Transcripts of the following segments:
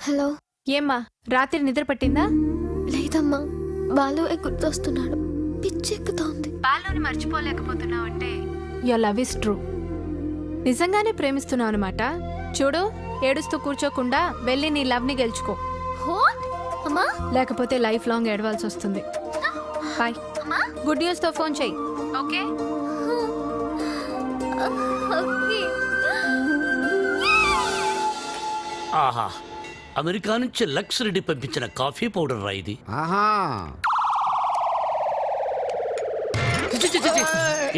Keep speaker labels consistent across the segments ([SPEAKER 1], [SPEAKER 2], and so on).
[SPEAKER 1] Hello.
[SPEAKER 2] ఏమ్మా రాత్రి నిద్ర పట్టిందా?
[SPEAKER 1] లేదమ్మా, బాలు గుర్తొస్తున్నాడు. పిచ్చెక్కుతోంది.
[SPEAKER 2] బాలుని మర్చిపోలేకపోతున్నావు అంటే యువర్ లవ్ ఇస్ ట్రూ. నిజంగానే ప్రేమిస్తున్నావు అనమాట. చూడు, ఏడుస్తూ కూర్చోకుండా వెళ్ళి నీ లవ్ ని గెలుచుకో.
[SPEAKER 1] అమ్మా,
[SPEAKER 2] లేకపోతే లైఫ్ లాంగ్ ఏడవాల్సి వస్తుంది. బాయ్. గుడ్ న్యూస్ తో ఫోన్ చెయ్యి. ఓకే.
[SPEAKER 3] ఆహా, అమెరికా నుంచి లక్స్ రెడ్డి పంపించిన కాఫీ పౌడర్ రా ఇది.
[SPEAKER 4] ఆహా,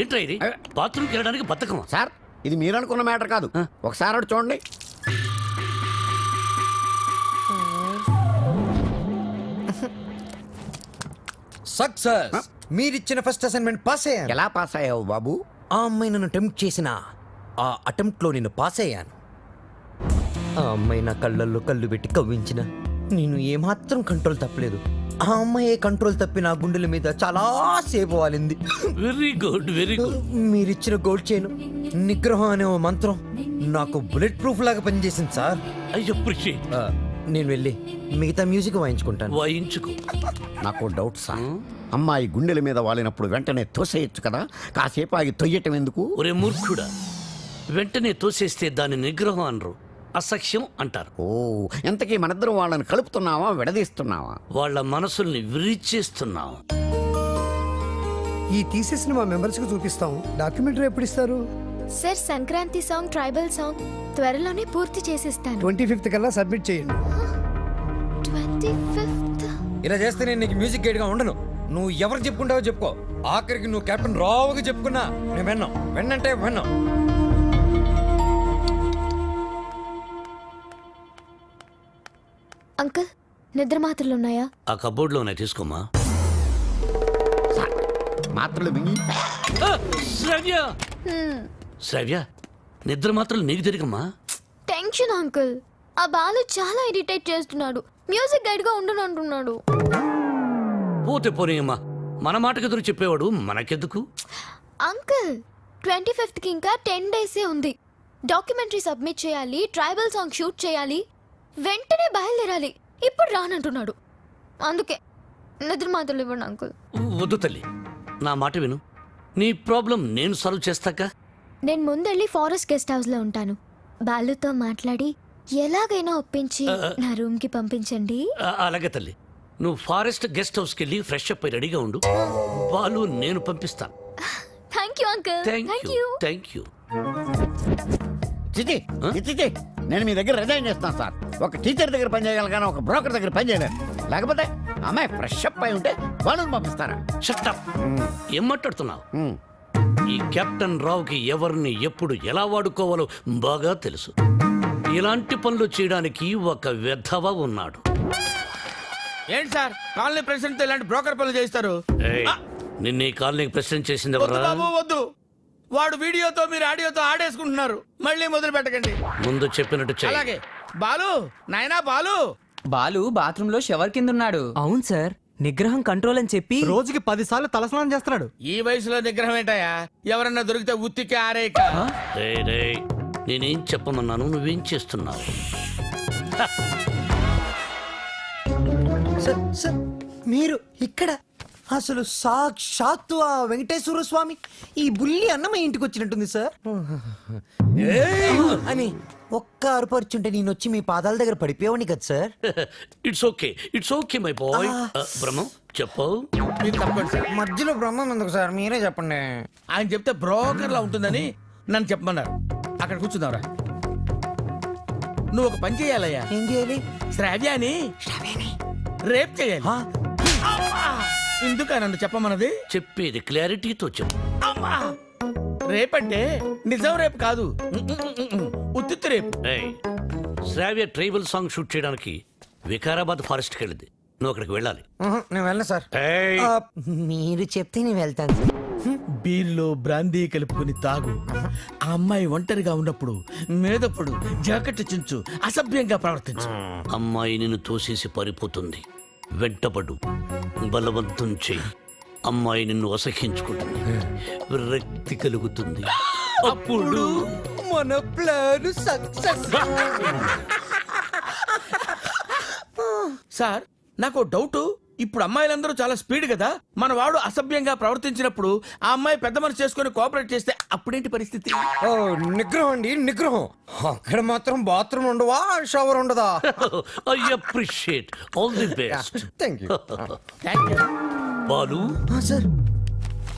[SPEAKER 3] ఏంట్రా ఇది? బాత్రూమ్కి వెళ్ళడానికి బతకమా?
[SPEAKER 4] సార్ ఇది మీరు అనుకున్న మ్యాటర్ కాదు. ఒకసారి అటు చూడండి.
[SPEAKER 5] సక్సెస్. మీరిచ్చిన ఫస్ట్ అసైన్మెంట్ పాస్ అయ్యాను.
[SPEAKER 4] ఎలా పాస్ అయ్యావు బాబు?
[SPEAKER 5] ఆ అమ్మాయి నన్ను అటెంప్ట్ చేసిన ఆ అటెంప్ట్ లో నేను పాస్ అయ్యాను. ఆ అమ్మాయి నా కళ్ళల్లో కళ్ళు పెట్టి కవ్వించిన నేను ఏమాత్రం కంట్రోల్ తప్పలేదు. ఆ అమ్మాయి కంట్రోల్ తప్పి నా గుండెల మీద చాలా సేపు వాలింది.
[SPEAKER 3] Very good, very good.
[SPEAKER 5] మీరిచ్చిన గోల్డ్ చైన్ నిగ్రహం అనే ఓ మంత్రం నాకు బుల్లెట్ ప్రూఫ్ లాగా పనిచేసింది సార్.
[SPEAKER 3] I appreciate.
[SPEAKER 5] నేను వెళ్ళి మిగతా మ్యూజిక్ వాయించుకుంటాను.
[SPEAKER 3] వాయించుకో.
[SPEAKER 4] నాకు డౌట్ సార్. అమ్మాయి గుండెల మీద వాలినప్పుడు వెంటనే తోసేయచ్చు కదా, కాసేపు ఆగి తొయ్యటం ఎందుకు?
[SPEAKER 3] ఒరే మూర్ఖుడా, వెంటనే తోసేస్తే దాని నిగ్రహం అనరు, అసఖ్యం అంటారు.
[SPEAKER 4] ఓ, ఎంతకీ మనిద్దరం వాళ్ళని కలుపుతున్నావా విడదీస్తున్నావా?
[SPEAKER 3] వాళ్ళ మనసుల్ని విరిచేస్తున్నాం.
[SPEAKER 6] ఈ థీసిస్ ని మా మెంబర్స్ కి చూపిస్తాం. డాక్యుమెంటరీ ఎప్పుడు ఇస్తారు?
[SPEAKER 1] Sir, Sankranti song, tribal song త్వరలోనే పూర్తి చేసిస్తాను.
[SPEAKER 6] 25th కల్లా సబ్మిట్ చేయండి.
[SPEAKER 1] 25th?
[SPEAKER 5] ఇలా చేస్తే నేను నీకు మ్యూజిక్ గైడ్ గా ఉండను. నువ్వు ఎవరు చెప్పుకుంటావో చెప్పుకో. ఆఖరికి నువ్వు కెప్టెన్ రావుగా చెప్పుకున్నా నేను విన్నాం. వెన్నంటే విన్నాం.
[SPEAKER 1] అంకుల్, నిద్ర మాత్రలు ఉన్నాయా?
[SPEAKER 3] ఆ కబోర్డ్లోనే తీసుకోమా.
[SPEAKER 4] మాత్రలు మింగి
[SPEAKER 3] శ్రవ్య, శ్రవ్య, నిద్ర మాత్రం నీకు తిరిగమ్మా.
[SPEAKER 1] Tension uncle. ఆ బాలు చాలా ఇరిటేట్ చేస్తున్నాడు. మ్యూజిక్ గైడ్ గా ఉండనంటున్నాడు.
[SPEAKER 3] పోతే పోనీయమ్మా, మన మాటకు ఎదురు చెప్పేవాడు మనకెందుకు?
[SPEAKER 1] అంకుల్, 25th కి ఇంకా 10 days ఉంది. డాక్యుమెంటరీ సబ్మిట్ చేయాలి, ట్రైబల్ సాంగ్ షూట్ చేయాలి, వెంటనే బయలుదేరాలి. ఇప్పుడు రానంటున్నాడు. అందుకే నిద్ర మాత్రలు ఇవ్వండి అంకుల్.
[SPEAKER 3] వద్దు తల్లి, నా మాట విను. నీ ప్రాబ్లం నేను సాల్వ్ చేస్తాక.
[SPEAKER 1] నేను ముందెళ్ళి ఫారెస్ట్ గెస్ట్ హౌస్ లో ఉంటాను. బాలుతో మాట్లాడి ఎలాగైనా ఒప్పించి నా రూమ్ కి పంపించండి.
[SPEAKER 3] అలాగే తల్లి, నువ్వు ఫారెస్ట్ గెస్ట్ హౌస్కి వెళ్ళి ఫ్రెష్ అప్ అయి రెడీగా ఉండు. వాళ్ళు నేను పంపిస్తాను.
[SPEAKER 1] Thank you uncle.
[SPEAKER 3] Thank you, thank you.
[SPEAKER 4] చిచి చిచి, నేను మీ దగ్గర రిజైన్ చేస్తాను సార్. ఒక టీచర్ దగ్గర పనిచేయగలను కానీ ఒక బ్రోకర్ దగ్గర పనిచేయలేను. లేకపోతే అమ్మాయి ఫ్రెష్ అప్ అయి ఉంటే వాళ్ళని పంపిస్తారా?
[SPEAKER 3] Shut up. ఏం మాట్లాడుతున్నావు? ఈ కెప్టెన్ రావుకి ఎవరిని ఎప్పుడు ఎలా వాడుకోవాలో బాగా తెలుసు. ఇలాంటి పనులు చేయడానికి ఒక వెధవ ఉన్నాడు.
[SPEAKER 7] ఏంటి సార్, కాలనీ ప్రెసిడెంట్ ఇలాంటి బ్రోకర్ పనులు చేస్తారు?
[SPEAKER 3] ఏయ్, నిన్న ఈ కాలనీకి ప్రెసిడెంట్ చేసింది
[SPEAKER 7] వద్దు
[SPEAKER 3] ఎవరా?
[SPEAKER 7] బాబు వద్దు. వాడు వీడియోతో మీరు ఆడియోతో ఆడేసుకుంటున్నారు. మళ్ళీ మొదలు పెట్టకండి.
[SPEAKER 3] ముందు చెప్పినట్టు చెయ్యి.
[SPEAKER 7] అలాగే. బాలు, నాయనా బాలు.
[SPEAKER 8] బాలు బాత్రూమ్ లో షవర్ కింద ఉన్నాడు.
[SPEAKER 9] అవును సార్, నిగ్రహం కంట్రోల్ అని చెప్పి
[SPEAKER 6] రోజుకి 10 సార్లు తలస్నానం చేస్తున్నాడు.
[SPEAKER 7] ఈ వయసులో నిగ్రహం ఏంటయ్యా? ఎవరన్నా దొరికితే ఉత్తికి ఆరేక.
[SPEAKER 3] రేయ్, రేయ్, నేనేం చెప్పమన్నాను, నువ్వేం చేస్తున్నావు?
[SPEAKER 5] సార్ సార్, మీరు ఇక్కడ అసలు సాక్షాత్తు ఆ వెంకటేశ్వర స్వామి ఈ బుల్లి అన్నమయ్య ఇంటికి వచ్చినట్టుంది సార్. అని ఒక్క అరుపరుచుంటే నేను వచ్చి మీ పాదాల దగ్గర పడిపోయావని కదా sir.
[SPEAKER 3] It's okay, it's okay my boy. Brahmam చెప్పు.
[SPEAKER 7] మీరు తప్పండి సార్.
[SPEAKER 5] మధ్యలో బ్రహ్మం ఎందుకు సార్, మీరే చెప్పండి.
[SPEAKER 7] ఆయన చెప్తే బ్రోకర్ లా ఉంటుందని నన్ను చెప్పమన్నారు. అక్కడ కూర్చుందాంరా. నువ్వు ఒక పని చేయాలయ్యా.
[SPEAKER 5] ఏం చేయాలి?
[SPEAKER 7] శ్రావ్యాని రేప్ చేయాలి. ఎందుకు నన్ను చెప్పమన్నది?
[SPEAKER 3] చెప్పేది క్లారిటీతో చెప్పు.
[SPEAKER 7] అమ్మా, రేపంటే నిజం రేపు కాదు, ఉత్తిత్తు రేపు.
[SPEAKER 3] ఏయ్, శ్రావ్య ట్రైబల్ సాంగ్ షూట్ చేయడానికి వికారాబాద్ ఫారెస్ట్కి వెళ్ళింది. నువ్వు అక్కడికి వెళ్ళాలి.
[SPEAKER 5] నేను వెళ్ళను సార్.
[SPEAKER 3] ఏయ్,
[SPEAKER 5] మీరు చెప్తే నేను వెళ్తాను.
[SPEAKER 7] బీర్లో బ్రాందీ కలుపుకుని తాగు. ఆ అమ్మాయి ఒంటరిగా ఉన్నప్పుడు మేదప్పుడు జాకెట్ చించు, అసభ్యంగా ప్రవర్తించు.
[SPEAKER 3] అమ్మాయి నిన్ను తోసేసి పారిపోతుంది. వెంటపడు, బలవంతం చెయ్యి. అమ్మాయి నిన్ను అసహించుకుంటుంది, విరక్తి కలుగుతుంది. అప్పుడు
[SPEAKER 5] మన ప్లాన్ సక్సెస్.
[SPEAKER 7] సార్ నాకు డౌట్. ఇప్పుడు అమ్మాయిలందరూ చాలా స్పీడ్ కదా, మన వాడు అసభ్యంగా ప్రవర్తించినప్పుడు ఆ అమ్మాయి పెద్ద మనసు చేసుకుని కోఆపరేట్ చేస్తే అప్పుడేంటి పరిస్థితి?
[SPEAKER 5] ఓ, నిగ్రహం అండి, నిగ్రహం. అక్కడ మాత్రం బాత్రూమ్ ఉండవా, షవర్ ఉండదా?
[SPEAKER 3] I appreciate all the best.
[SPEAKER 5] Thank you.
[SPEAKER 3] Balu,
[SPEAKER 5] sir,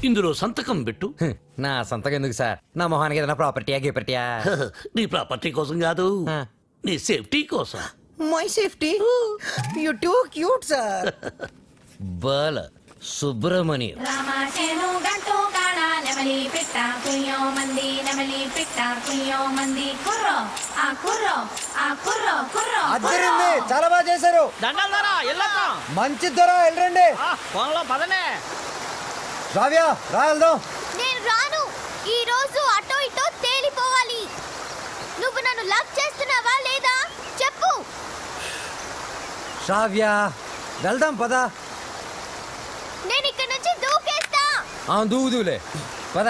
[SPEAKER 3] ఇందులో సంతకం పెట్టు.
[SPEAKER 5] నా సంతకం ఎందుకు సార్? నా మొహానికి ఏదైనా ప్రాపర్టీయా గీపర్టీయా?
[SPEAKER 3] నీ ప్రాపర్టీ కోసం కాదు, నీ సేఫ్టీ కోసం.
[SPEAKER 5] My safety. You too cute sir. Bala Subrahmanyam.
[SPEAKER 10] రామాచేను గంటు కాడ నెమలి పిట్ట కుయ్యో మంది నెమలి పిట్ట కుయ్యో మంది కుర్రో ఆ కుర్రో ఆ కుర్రో కుర్రో
[SPEAKER 5] అద్దరింది, చాలా బాగా చేశారు. మంచి ధర వెళ్ళండి. రావ్యా, రా వెళ్దాం.
[SPEAKER 1] నేను రాను. ఈ రోజు అటో ఇటో తేలిపోవాలి. నువ్వు నన్ను లవ్ చేస్తున్నావా లేదా చెప్పు.
[SPEAKER 5] శ్రావ్య, వెళ్దాం పద.
[SPEAKER 1] నేను ఇక్కడ నుంచి దూకేస్తా.
[SPEAKER 5] దూదులే పద.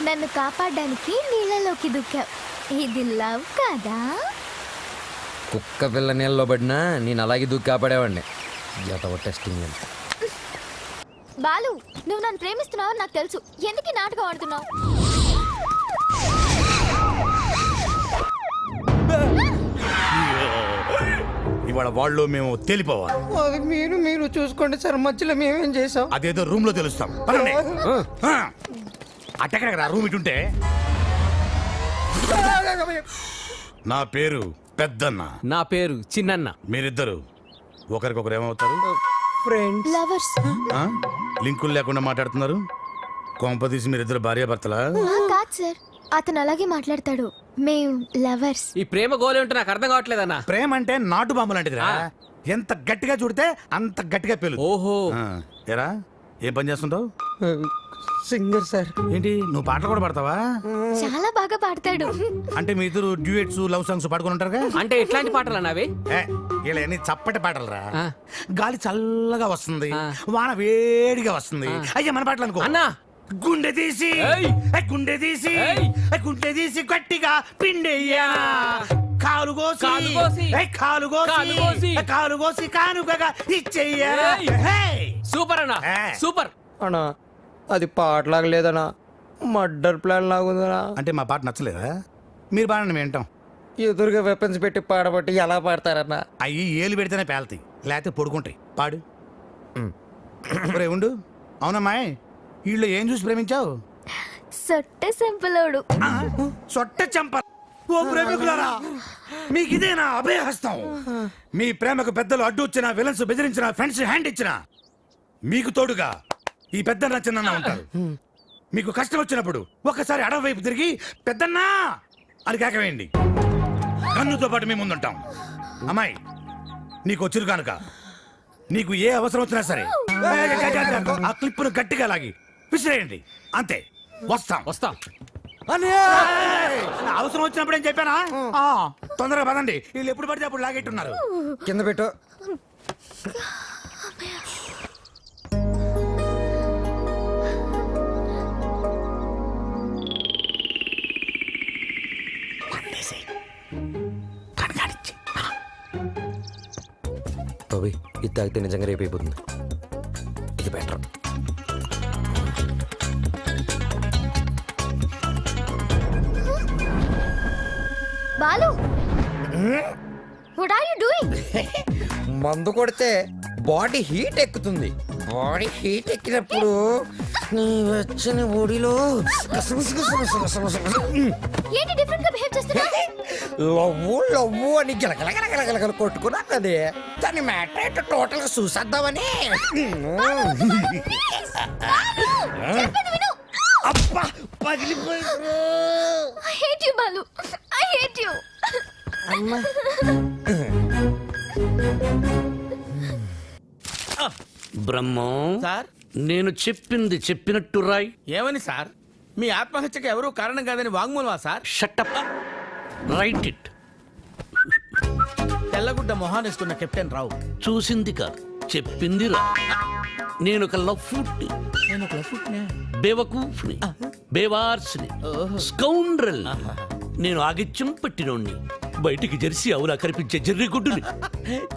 [SPEAKER 1] నన్ను కాపాడడానికి నీళ్ళలోకి దూకావు. ఇది లవ్ కదా?
[SPEAKER 5] కుక్క పిల్ల నీళ్ళలో పడినా నేను అలాగే దూకి కాపాడేవాడిని. టెస్టింగ్.
[SPEAKER 1] బాలు, నువ్వు నన్ను ప్రేమిస్తున్నావు నాకు తెలుసు. ఎందుకు ఈ నాటకం ఆడుతున్నావు?
[SPEAKER 11] ఇవాళ వాళ్ళు మేము తేలిపోవాలి.
[SPEAKER 5] అది మీరు చూసుకోండి సార్, మధ్యలో మేమేం చేసాం?
[SPEAKER 11] అదేదో రూమ్ లో తెలుస్తాం. అట్టెక్కడ రూమ్ ఇటుంటే. నా పేరు పెద్దన్న.
[SPEAKER 9] నా పేరు చిన్నన్న.
[SPEAKER 11] మీరిద్దరు ఒకరికొకరు ఏమవుతారు?
[SPEAKER 5] ఫ్రెండ్.
[SPEAKER 1] లవర్స్.
[SPEAKER 11] ఆ? లింకులు లేకుండా మాట్లాడుతున్నారు. కొంపదీసి మీరిద్దరు భార్యాభర్తలా?
[SPEAKER 1] కాదు సార్, అతను అలాగే మాట్లాడతాడు. మేము లవర్స్.
[SPEAKER 9] ఈ ప్రేమ గోలే ఉంటే నాకు అర్థం కావట్లేదన్నా.
[SPEAKER 11] ప్రేమ అంటే నాటు బాంబు లాంటిదిరా. ఎంత గట్టిగా చూడితే అంత గట్టిగా పేలు.
[SPEAKER 9] ఓహో.
[SPEAKER 11] ఎరా, ఏం పని చేస్తుంటావు?
[SPEAKER 5] Singer sir.
[SPEAKER 11] ఏంటి, నువ్వు పాటలు కూడా పాడతావా?
[SPEAKER 1] చాలా బాగా పాడతాడు.
[SPEAKER 11] అంటే మీ ఇద్దరు డ్యూయెట్స్, లవ్ సాంగ్స్ పాడుకొని ఉంటారుగా?
[SPEAKER 9] అంటే ఎట్లాంటి పాటలు అన్నావి?
[SPEAKER 11] ఇలా అన్ని చప్పటి పాటలురా. గాలి చల్లగా వస్తుంది, వాన వేడిగా వస్తుంది. అయ్యా మన పాటలు అనుకో.
[SPEAKER 9] అన్నా,
[SPEAKER 11] గుండె తీసి గుండె తీసి గుండె తీసి గట్టిగా పిండెయ్యా, కాలు కోసి కాలు కోసి కాలు కోసి కానుకగా ఇచ్చెయ్యా.
[SPEAKER 9] సూపర్ అన్నా, సూపర్
[SPEAKER 5] అన్నా. అది పాటలాగా లేదనా, మర్డర్ ప్లాన్ లాగుందనా.
[SPEAKER 11] అంటే మా పాట నచ్చలేదా? మీరు పాడండి, మేము వింటాం.
[SPEAKER 5] ఎదురుగా వెపన్స్ పెట్టి పాడబట్టి ఎలా పాడతారన్నా?
[SPEAKER 11] అయ్యి ఏలు పెడితేనే పేలతాయి, లేకపోతే పొడుకుంటాయి. పాడు. ఒరే ఉండు. అవునమ్మాయి, వీళ్ళు ఏం చూసి ప్రేమించావు?
[SPEAKER 1] సొట్ట సెంపలోడు.
[SPEAKER 11] సొట్ట చెంప. ఓ ప్రేమికులారా, మీకు ఇదేనా అభయహస్తం? మీ ప్రేమకు పెద్దలు అడ్డు వచ్చిన, విలన్స్ బెదిరించిన, ఫ్రెండ్స్ హ్యాండ్ ఇచ్చిన, మీకు తోడుగా ఈ పెద్దన్న చిన్న ఉంటారు. మీకు కష్టం వచ్చినప్పుడు ఒక్కసారి అడవి వైపు తిరిగి పెద్దన్నా అని కేకవేయండి. కన్నుతో పాటు మేము ముందుంటాం. అమ్మాయి, నీకు వచ్చిరు కనుక నీకు ఏ అవసరం వచ్చినా సరే ఆ క్లిప్పును గట్టిగా లాగి విసిరేయండి. అంతే. వస్తాం. అవసరం వచ్చినప్పుడు ఏం చెప్పానా? తొందరగా పదండి, వీళ్ళు ఎప్పుడు పడితే అప్పుడు లాగెట్టున్నారు.
[SPEAKER 5] కింద పెట్టు. బాబోయ్, ఇది తాగితే నిజంగా రేపు అయిపోతుంది. ఇది better.
[SPEAKER 1] Balu, what are you doing?
[SPEAKER 5] మందు కొడితే బాడీ హీట్ ఎక్కుతుంది. బాడీ హీట్ ఎక్కినప్పుడు నీ వచ్చిన ఒడిలో
[SPEAKER 1] ఏంటి డిఫరెంట్ గా బిహేవ్ చేస్తున్నావు?
[SPEAKER 5] లవ్వు లవ్వు అని గిలగలగలగలగల కొట్టుకున్నాను. అది దాని మ్యాటర్ ఏంటో టోటల్ గా చూసేద్దామని.
[SPEAKER 1] చెప్పేది విను.
[SPEAKER 4] అబ్బా పగిలిపోయింది.
[SPEAKER 1] I hate you Balu, I hate you.
[SPEAKER 3] Brahmam,
[SPEAKER 7] sir
[SPEAKER 3] నేను చెప్పింది చెప్పినట్టు రాయ్.
[SPEAKER 7] ఏమని సార్? మీ ఆత్మహత్యకి ఎవరూ కారణం కాదని వాంగ్మూలమా సార్?
[SPEAKER 3] Shut up, write it.
[SPEAKER 7] తెల్లగుడ్డ మొహానేసుకున్న కెప్టెన్ రావు.
[SPEAKER 3] చూసింది కాదు, చెప్పింది రా. నేను ఒక లఫ్ట్,
[SPEAKER 7] నేను ఒక లఫ్ట్నే.
[SPEAKER 3] బేవకూఫ్ని, బేవార్స్ని, స్కౌండ్రల్. నేను ఆగిత్యం పట్టినోణ్ణి, బయటికి జెర్సీ అవులా కనిపించే జెర్రిగుడ్డుని.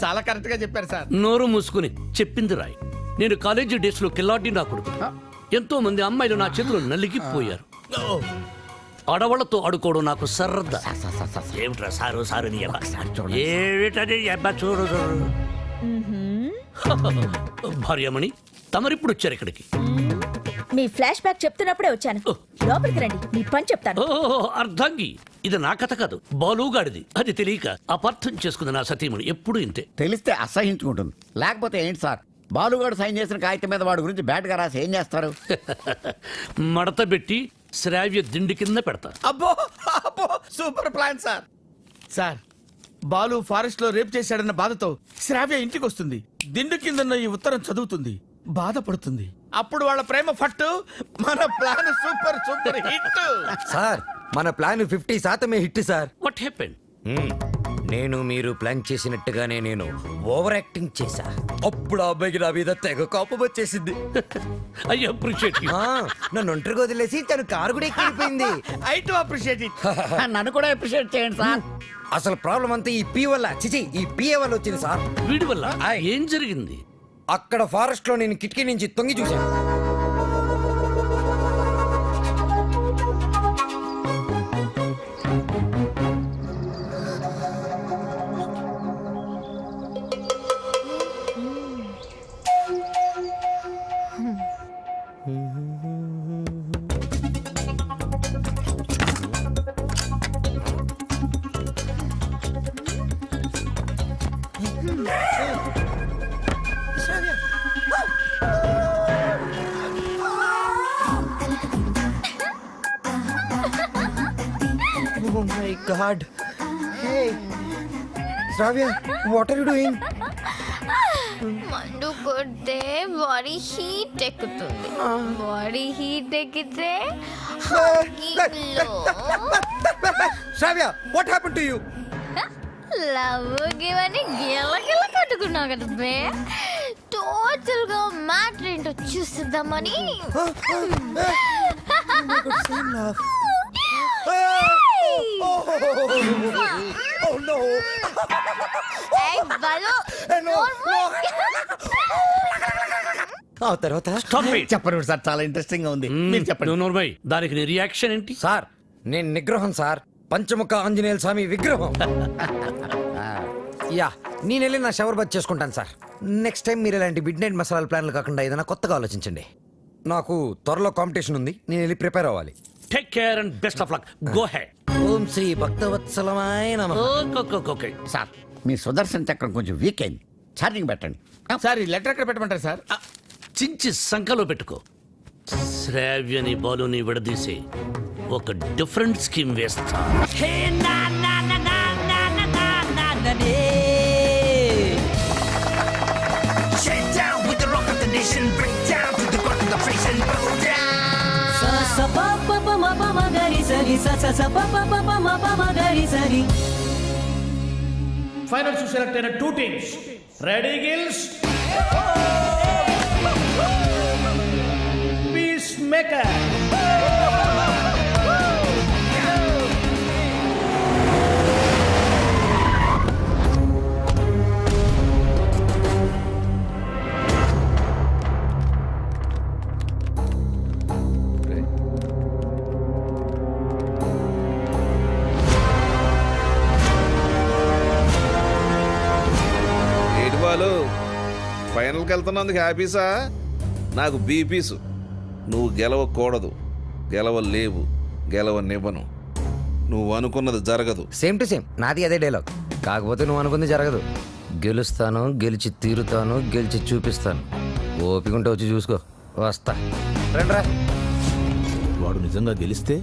[SPEAKER 7] చాలా కరెక్ట్ గా చెప్పారు సార్.
[SPEAKER 3] నోరు మూసుకుని చెప్పింది రాయ్. నేను కాలేజీ డేస్ లో కిల్లాడి నా కొడుకు. ఎంతో మంది అమ్మాయిలు నా చేతిలో నలిగిపోయారు. ఆడవాళ్లతో ఆడుకోవడం నాకు సరదా. ఏమిట్రా సారు సారు నీ అబ్బా? ఏమిటది అబ్బా? చూడు చూడు. భార్యమణి, తమరిప్పుడు వచ్చారు ఇక్కడికి.
[SPEAKER 10] మీ ఫ్లాష్ బ్యాక్ చెప్తున్నప్పుడే వచ్చాను. లోపలికి రండి, మీ పని చెప్తాను.
[SPEAKER 3] ఓ అర్ధాంగి, ఇది నా కథ కాదు, బాలుగాడిది. అది తెలియక అపార్థం చేసుకుంది నా సతీమణి. ఎప్పుడు ఇంతే.
[SPEAKER 4] తెలిస్తే అసహించుకుంటుంది. లేకపోతే ఏంటి సార్, బాలుగాడు సైన్ చేసిన కాగితం మీద వాడి గురించి బ్యాడ్గా రాసి ఏం చేస్తారు?
[SPEAKER 3] మడత పెట్టి శ్రావ్య దిండి కింద పెడతా.
[SPEAKER 7] అబ్బో అబ్బో, super plan sir. Sir, Balu forest లో రేప్ చేశాడన్న బాధతో శ్రావ్య ఇంటికి వస్తుంది. దిండు కిందన్న ఈ ఉత్తరం చదువుతుంది, బాధపడుతుంది. అప్పుడు వాళ్ళ ప్రేమ ఫట్టు. మన plan super super hit.
[SPEAKER 5] Sir, మన plan 50% hit sir.
[SPEAKER 3] What happened?
[SPEAKER 5] నేను మీరు ప్లాన్ చేసినట్టుగానే నేను ఓవర్ యాక్టింగ్ చేశా. అప్పుడు ఆ అబ్బాయికి నా మీద తెగ కోపం వచ్చేసింది.
[SPEAKER 3] I appreciate you.
[SPEAKER 5] నన్ను ఒంటరిగా వదిలేసి తను కారు కూడా ఎక్కిపోయింది.
[SPEAKER 7] I too appreciate it.
[SPEAKER 4] నన్ను కూడా అప్రిషియేట్ చేయండి సార్.
[SPEAKER 5] అసలు ప్రాబ్లం అంతా ఈ పీ వల్ల, చిచి ఈ పిఏ వల్ల వచ్చింది సార్.
[SPEAKER 3] వీడి వల్ల ఏం జరిగింది?
[SPEAKER 5] అక్కడ ఫారెస్ట్ లో నేను కిటికీ నుంచి తొంగి చూశాను. Oh my God. Hey, Shravya, what are you doing?
[SPEAKER 1] మందు కొడితే బాడీ హీట్ ఎక్కుతుంది. బాడీ హీట్ ఎక్కితే
[SPEAKER 5] Shravya, what happened to you?
[SPEAKER 1] Love గివని గిలగిల కట్టుకున్నావు కదా బే. టోటల్ గా మ్యాటర్ ఏంటో చూసిద్దామని.
[SPEAKER 5] Oh no!
[SPEAKER 1] ఏయ్ బాలు,
[SPEAKER 5] No! ఆ తర్వాత
[SPEAKER 4] చెప్పండి సార్, చాలా ఇంట్రెస్టింగ్ గా ఉంది. మీరు చెప్పండి.
[SPEAKER 3] నువ్వు నోర్మై, దానికి నీ రియాక్షన్ ఏంటి?
[SPEAKER 5] సార్, నేను నిగ్రహం సార్, పంచముఖ ఆంజనేయుల స్వామి విగ్రహం. యా, నేను వెళ్ళి నా షవర్ బాత్ చేసుకుంటాను సార్. నెక్స్ట్ టైం మీరు ఇలాంటి మిడ్ నైట్ మసాలా ప్లాన్లు కాకుండా ఏదైనా కొత్తగా ఆలోచించండి. నాకు త్వరలో కాంపిటీషన్ ఉంది, నేను వెళ్ళి ప్రిపేర్ అవ్వాలి.
[SPEAKER 3] Take care and best of luck. Go ahead.
[SPEAKER 5] ఓం శ్రీ భక్తవత్సలమాయ నమః.
[SPEAKER 3] ఓకే.
[SPEAKER 4] సార్, మీ సుదర్శన్ చక్రం కొంచెం వీక్ అయింది, ఛార్జింగ్ పెట్టండి.
[SPEAKER 7] సార్, ఈ లెటర్ ఎక్కడ పెట్టమంటారు సార్?
[SPEAKER 3] చించి సంఖలో పెట్టుకో. శ్రావ్యని బాలుని విడదీసి ఒక డిఫరెంట్ స్కీమ్ వేస్తా.
[SPEAKER 7] ఫైనల్ సెలెక్ట్ అయిన 2 teams. Ready girls? Peace maker.
[SPEAKER 12] ఫైనల్కి వెళ్తున్నందుకు హ్యాపీసా? నాకు బీపీసు. నువ్వు గెలవకూడదు, గెలవలేవు, గెలవనివ్వను. నువ్వు అనుకున్నది జరగదు.
[SPEAKER 5] సేమ్ టు సేమ్ నాది అదే డైలాగ్. కాకపోతే నువ్వు అనుకుంది జరగదు. గెలుస్తాను, గెలిచి తీరుతాను, గెలిచి చూపిస్తాను. ఓపిక ఉంటే వచ్చి చూసుకో. వస్తా. రండ్రా.
[SPEAKER 7] వాడు నిజంగా గెలిస్తే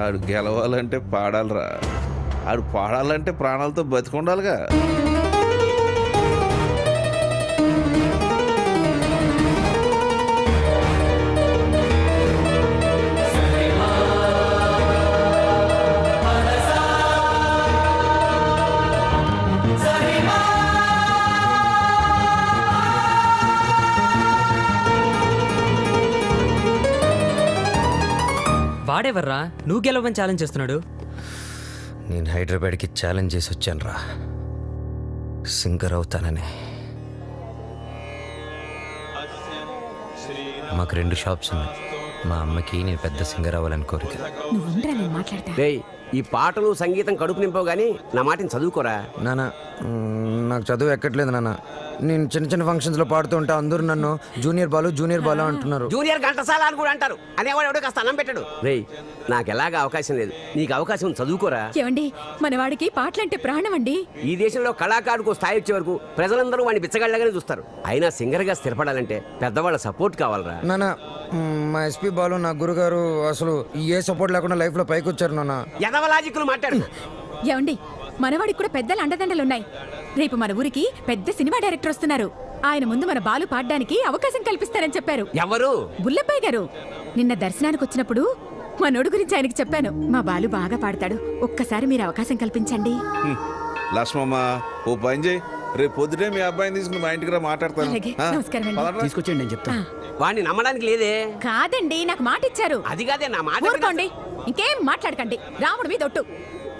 [SPEAKER 12] ఆడు గెలవాలంటే పాడాలిరా. ఆడు పాడాలంటే ప్రాణాలతో బతికొండాలిగా.
[SPEAKER 8] వాడెవర్రా నువ్వు గెలవని ఛాలెంజ్ చేస్తున్నాడు?
[SPEAKER 5] నేను హైదరాబాద్కి ఛాలెంజ్ చేసి వచ్చాను రా, సింగర్ అవుతానని. మాకు 2 షాప్స్ ఉన్నాయి. మా అమ్మకి నేను పెద్ద సింగర్ అవ్వాలని కోరిక.
[SPEAKER 9] రేయ్, ఈ పాటలు సంగీతం కడుపు నింపవు గానీ నా మాటని చదువుకోరా.
[SPEAKER 5] నాన్న, నాకు చదువు ఎక్కట్లేదు నాన్న. నేను చిన్న చిన్న ఫంక్షన్స్లో పాడుతూ ఉంటే అందరూ నన్ను జూనియర్ బాలు అంటున్నారు.
[SPEAKER 9] జూనియర్ ఘంటసాల అని కూడా అంటారు. అనేవాడు ఎవడో కాస్త అన్నం పెట్టాడు. రేయ్, నాకు ఎలాగ అవకాశం లేదు, నీకు అవకాశం చదువుకోరా.
[SPEAKER 10] ఏమండి, మనవాడికి పాటలంటే ప్రాణం అండి.
[SPEAKER 9] ఈ దేశంలో కళాకారుకు స్థాయి వచ్చే వరకు ప్రజలందరూ వాడిని బిచ్చగాళ్ళగానే చూస్తారు. అయినా సింగర్గా స్థిరపడాలంటే పెద్దవాళ్ళ సపోర్ట్ కావాలరా.
[SPEAKER 5] నాన్న, మా ఎస్పీ బాలు నా గురుగారు అసలు ఏ సపోర్ట్ లేకుండా లైఫ్లో పైకి వచ్చారు నాన్న.
[SPEAKER 9] ఎదవలాజిక్లు మాట్లాడు.
[SPEAKER 10] ఏమండి, మనవాడికి కూడా పెద్దల అండదండలున్నాయి. రేపు మన ఊరికి పెద్ద సినిమా డైరెక్టర్ వస్తున్నారు. ఆయన ముందు మన బాలు పాడడానికి అవకాశం కల్పిస్తారని చెప్పారు.
[SPEAKER 9] ఎవరు?
[SPEAKER 10] బుల్లబ్బాయి గారు. నిన్న దర్శనానికి వచ్చినప్పుడు మనోడు గురించి ఆయనకి చెప్పాను. మా బాలు బాగా పాడతాడు, ఒక్కసారి మీరు అవకాశం కల్పించండి.
[SPEAKER 12] లక్ష్మమ్మ, ఓ పని చేయి, రేపు పొద్దుటే మీ అబ్బాయిని తీసుకుని మా ఇంటికి రా, మాట్లాడతాను.
[SPEAKER 10] అలాగే, నమస్కారం అండి.
[SPEAKER 7] తీసుకొచ్చేయండి నేను చెప్తాను.
[SPEAKER 9] వాడిని నమ్మడానికి లేదే.
[SPEAKER 10] కాదండి, నాకు మాట ఇచ్చారు.
[SPEAKER 9] అది కాదే నా మాట.
[SPEAKER 10] ఊరుకోండి, ఇంకేం మాట్లాడకండి. రాముడి మీద ఒట్టు.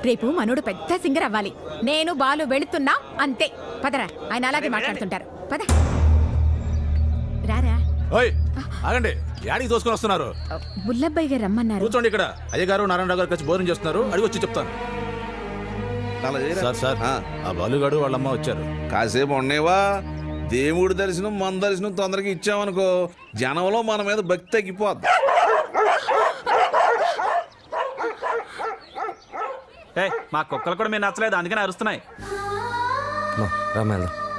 [SPEAKER 10] రేపు మనోడు పెద్ద సింగర్ అవ్వాలి. నేను బాలు వెళుతున్నా అంతే. పదరా, ఆయన అలాగే మాట్లాడుతుంటారు. పద రారా.
[SPEAKER 7] ఓయ్ ఆగండి, యాడికి తోసుకొని వస్తున్నారు?
[SPEAKER 10] బుల్లబ్బాయి గారు రమ్మన్నారు.
[SPEAKER 7] కూర్చోండి ఇక్కడ. అయ్యగారు నారాయణరావు గారు కలిసి భోజనం చేస్తున్నారు, అడిగి వచ్చి చెప్తాను.
[SPEAKER 12] అలా చేయరా?
[SPEAKER 7] సార్ సార్, ఆ బాలుగాడు వాళ్ళమ్మ వచ్చారు.
[SPEAKER 12] కాసేపు ఉండేవా? దేవుడి దర్శనం మన దర్శనం తొందరగా ఇచ్చామనుకో, జనంలో మన మీద భక్తి తగ్గిపోద్ది.
[SPEAKER 7] మా కుక్కలు కూడా మీరు నచ్చలేదు, అందుకని అరుస్తున్నాయి.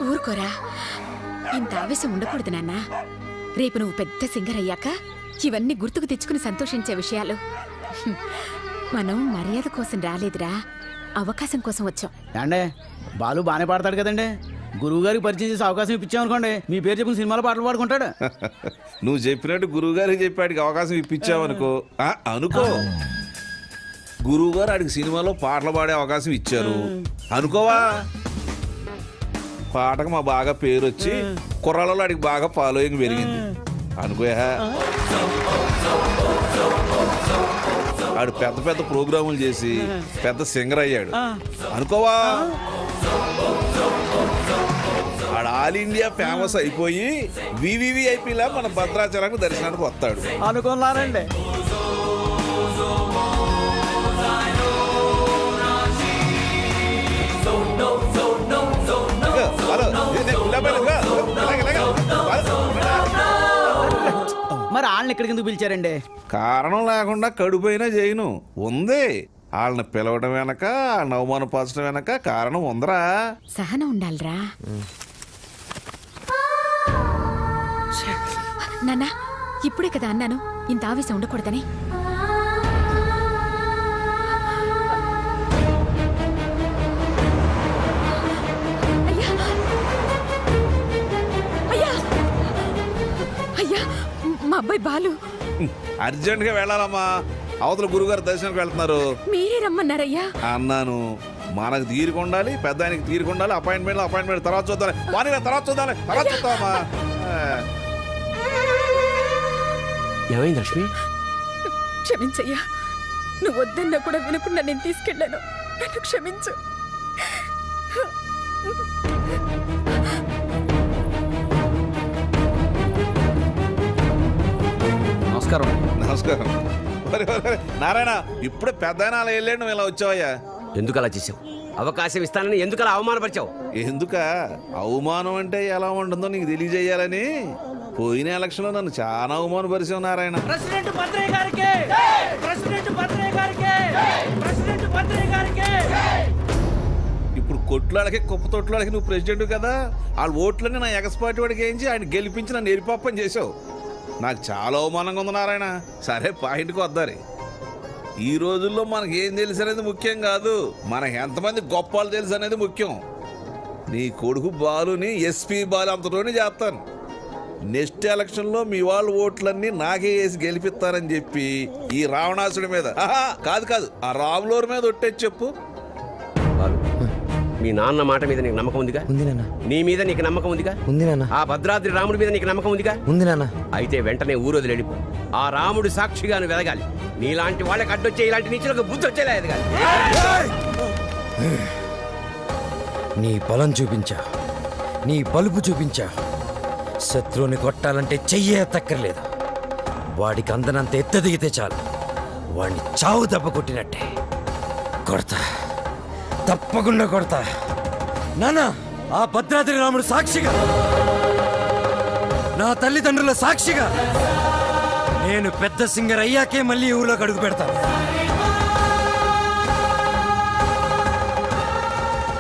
[SPEAKER 10] ఊరుకోరా, ఇంత ఆవేశం ఉండకూడదు నాన్న. రేపు నువ్వు పెద్ద సింగర్ అయ్యాక ఇవన్నీ గుర్తుకు తెచ్చుకుని సంతోషించే విషయాలు. మనం మర్యాద కోసం రాలేదురా, అవకాశం కోసం వచ్చాం.
[SPEAKER 7] అంటే బాలు బాగానే పాడతాడు కదండి. గురువు గారికి పరిచయం చేసి అవకాశం ఇప్పించామనుకోండి, మీ పేరు చెప్పిన సినిమాలో పాటలు పాడుకుంటాడు.
[SPEAKER 12] నువ్వు చెప్పినట్టు గురువు గారికి చెప్పాడికి అవకాశం ఇప్పించావనుకో, అనుకో గురువు గారు ఆడికి సినిమాలో పాటలు పాడే అవకాశం ఇచ్చారు అనుకోవా, పాటకు మా బాగా పేరు వచ్చి కుర్రాళ్ళలో ఆడికి బాగా ఫాలోయింగ్ పెరిగింది అనుకోయా. ఆడు పెద్ద పెద్ద ప్రోగ్రాములు చేసి పెద్ద సింగర్ అయ్యాడు అనుకోవా. ఆడు ఆల్ ఇండియా ఫేమస్ అయిపోయి వివివిఐపీలా మన భద్రాచలానికి దర్శనానికి వస్తాడు
[SPEAKER 7] అనుకున్నారండి. మరి వాళ్ళని ఎక్కడికి ఎందుకు పిలిచారండి?
[SPEAKER 12] కారణం లేకుండా కడుపైనా చేయను ఉంది. వాళ్ళని పిలవడం వెనక, వాళ్ళని అవమానపరచడం వెనక కారణం ఉందరా.
[SPEAKER 10] సహనం ఉండాలిరా నాన్న. ఇప్పుడే కదా అన్నాను ఇంత ఆవేశం ఉండకూడదని. మా అబ్బాయి బాలు
[SPEAKER 12] అర్జెంట్ గా వెళ్ళాలమ్మా, అవతల గురుగారు దర్శనంకి వెళ్తున్నారు.
[SPEAKER 10] మీరే రమ్మన్నారయ్యా.
[SPEAKER 12] అన్నాను, మనకు తీరుకుండాలి, పెద్ద ఆయనకి తీరుకుండాలి. అపాయింట్మెంట్ తర్వాత చూద్దాం, తర్వాత చూద్దామా.
[SPEAKER 9] ఏమైంది లక్ష్మి?
[SPEAKER 10] క్షమించయ్యా, నువ్వు వద్దన్నా కూడా వినకుండా నేను తీసుకెళ్ళాను. నన్ను క్షమించు.
[SPEAKER 12] నమస్కారం. నారాయణ, ఇప్పుడే పెద్ద ఆయన అలా వెళ్ళాడు, నువ్వు ఇలా వచ్చావయ్యా.
[SPEAKER 9] ఎందుకు అలా చేసావు? అవకాశం ఇస్తానని ఎందుకు అలా అవమానపరిచావు?
[SPEAKER 12] ఎందుక అవమానం అంటే ఎలా ఉంటుందో నీకు తెలియజేయాలని. పోయిన ఎలక్షన్ లో నన్ను చాలా అవమానపరిచావు నారాయణ. ఇప్పుడు కొట్లాడకి కుప్ప తొట్లాడకి నువ్వు ప్రెసిడెంట్ కదా, వాళ్ళ ఓట్లన్నీ నా ఎగస్పాటి వాడికి వేయించి ఆయన గెలిపించి నన్ను ఎరిపాపని చేసావు. నాకు చాలా అవమానంగా ఉంది నారాయణ. సరే పాయింట్కి వద్దారి. ఈ రోజుల్లో మనకి ఏం తెలుసు అనేది ముఖ్యం కాదు, మనకి ఎంతమంది గొప్పలు తెలుసు అనేది ముఖ్యం. నీ కొడుకు బాలుని ఎస్పీ బాలు అంతలోనే చేస్తాను. నెక్స్ట్ ఎలక్షన్లో మీ వాళ్ళ ఓట్లన్నీ నాకే వేసి గెలిపిస్తారని చెప్పి ఈ రావణాసుడి మీద కాదు ఆ రాములోరి మీద ఒట్టేసి చెప్పు.
[SPEAKER 9] బాలు, మీ నాన్న మాట మీద నీకు నమ్మకం ఉందిగా?
[SPEAKER 5] ఉంది నాన్న.
[SPEAKER 9] నీ మీద నీకు నమ్మకం ఉందిగా?
[SPEAKER 5] ఉంది నాన్న.
[SPEAKER 9] ఆ భద్రాద్రి రాముడి మీద నీకు నమ్మకం ఉందిగా?
[SPEAKER 5] ఉంది నాన్న.
[SPEAKER 9] అయితే వెంటనే ఊరోజులు వెళ్ళిపో. ఆ రాముడు సాక్షిగాను వెదగాలి. నీలాంటి వాళ్ళకి అడ్డొచ్చే ఇలాంటి నీచులకు బుద్ధి వచ్చేలా ఎదగాలి.
[SPEAKER 5] నీ బలం చూపించా, నీ బలుపు చూపించా. శత్రువుని కొట్టాలంటే చెయ్యే తక్కర్లేదు. వాడికి అందనంత ఎత్త దిగితే చాలు, వాడిని చావు దెబ్బ కొట్టినట్టే కొడతా, తప్పకుండా కొడతా. నాన్న, ఆ భద్రాద్రి రాముడు సాక్షిగా, నా తల్లిదండ్రుల సాక్షిగా, నేను పెద్ద సింగర్ అయ్యాకే మళ్ళీ ఊళ్ళోకి అడుగు పెడతాను.